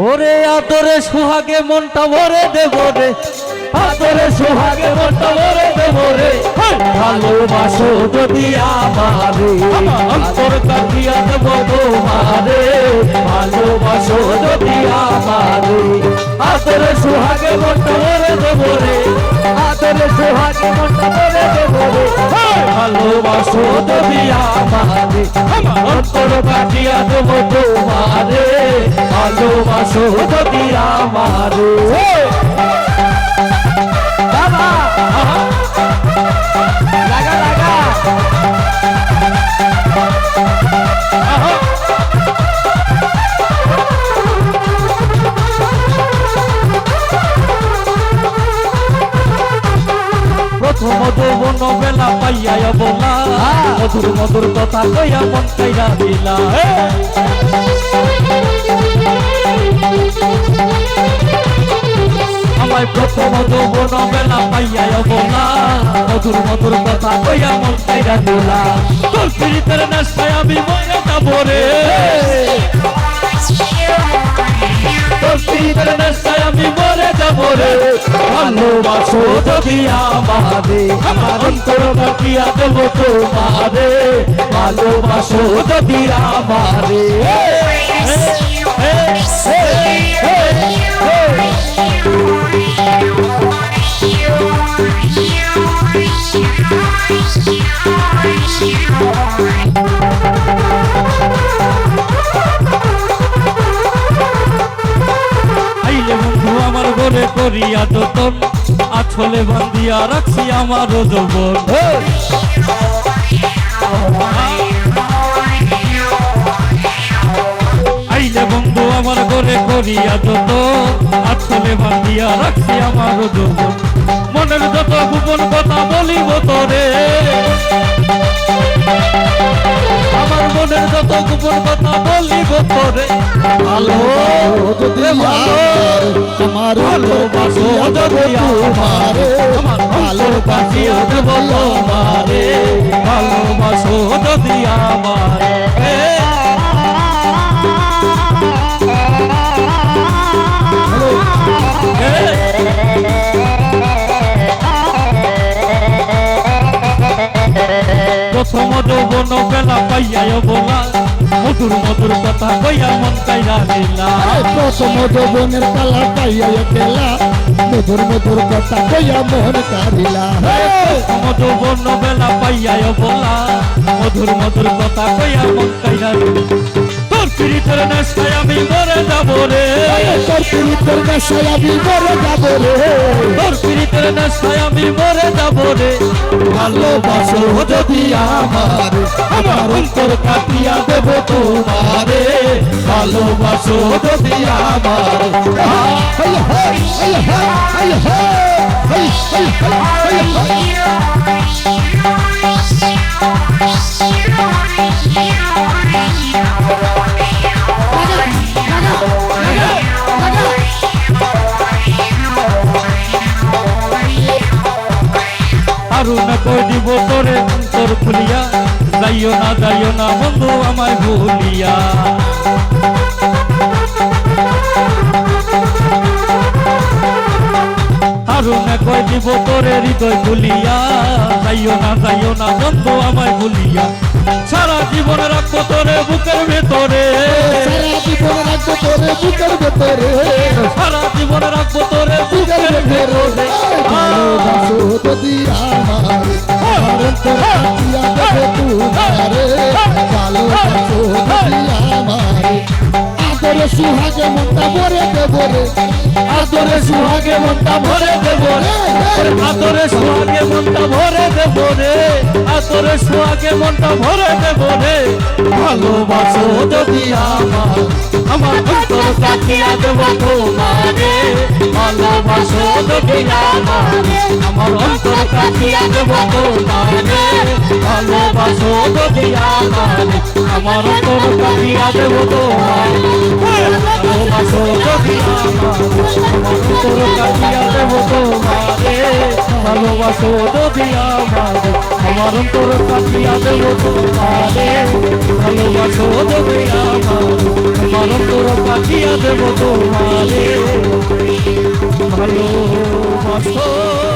ওরে আদরে সুহাগে মনটা ভরে দেব রে, আদরে সুহাগে মনটা ভরে দেব রে, ভালোবাসো যদি আমারে অন্তর কাটিয়া দেব তোমারে, ভালোবাসো যদি আমারে আদরে সুহাগে মনটা ভরে দেব রে, আদরে সুহাগে মনটা ভরে দেব রে, ভালোবাসো যদি আমারে অন্তর কাটিয়া দেব তোমারে, ভালোবাসো যদি আমারে। বাবা লাগা লাগা প্রথম যৌবন বেলা পাইয়া বলা, মধুর মধুর কথা কইয়া মন কাইরা দিলা, আমায় প্রথম যৌবন বেলা পাইয়া বলা, মধুর মধুর কথা কইয়া মন কাইরা দিলা, তোর পিরিতের নেশায় আমি মরে যাবো রে, তোর পিরিতের নেশায় আমি মরে যাবো রে, ভালোবাসো যদি আমারে আমার অন্তর কাটিয়া দেব তোমারে, ভালোবাসো যদি আমারে। আইলে বন্ধু আমার ঘরে করিয়া যতন, আছলে বান্ধিয়া রাখছি আমার যৌবন, আইলে বন্ধু আমার ঘরে করিয়া যতন, আছলে বান্ধিয়া রাখছি আমার যৌবন, মনের যত গোপন কথা বলিব তোরে, আমার মনের যত গোপন কথা বলিব তোরে, ভালো যদি আমার ভালোবাসো যদি আমারে আমার ভালোবাসিয়া দেব তোমারে, ভালোবাসো যদি আমারে। প্রথম যৌবন বেলা পাইয়া বলা, মধুর মধুর কথা কইয়া মন কাইরা দিলা, প্রথম যৌবনের কালা পাইয়া গেলা, মধুর মধুর কথা কইয়া মন কারিলা, প্রথম যৌবন বেলা পাইয়া বলা, মধুর মধুর কথা কইয়া মন কাইরা দিলা, তোর পিরিতের নেশায় আমি মরে যাবো রে, তোর পিরিতের নেশায় আমি মরে যাবো রে, তোর পিরিতের নেশায় আমি মরে যাবো রে, ভালোবাসো যদি আমারে আমার অন্তর কাটিয়া দেব তোমারে, ভালোবাসো যদি আমারে। আরো না কই দিব তোরে অন্তর খুলিয়া, যাইও না বন্ধু আমায় ভুলিয়া, আরো না কই দিব তোরে হৃদয় খুলিয়া, যাইও না বন্ধু আমায় ভুলিয়া, সারা জীবন রাখবো তোরে বুকের ভেতরে, সারা জীবন রাখবো তোরে বুকের ভেতরে, সারা জীবন রাখবো তোরে বুকের ভেতরে, ভালোবাসো যদি আমারে আমার অন্তর কাটিয়া দেব তোমারে, ভালোবাসো যদি আমারে আদরে সুহাগে মনটা ভরে দেব রে, আদরে সুহাগে মনটা ভরে দেব রে, আদরে সুহাগে মনটা ভরে দেব রে, আদরে সুহাগে মনটা ভরে দেব রে, ভালোবাসো যদি আমার অন্তর কাটিয়া দেব তোমারে, ভালোবাসো যদি আমার অন্তর কাটিয়া দেব তোমারে, ভালোবাসো যদি আমার অন্তর কাটিয়া দেব তোমারে, ভালোবাসো যদি আমার অন্তর কাটিয়া দেব তোমারে, ভালোবাসো যদি আমার অন্তর কাটিয়া দেব তোমারে, ভালোবাসো যদি আমার অন্তর পাঠিয়ে দেব তোমারে ভালোবাসো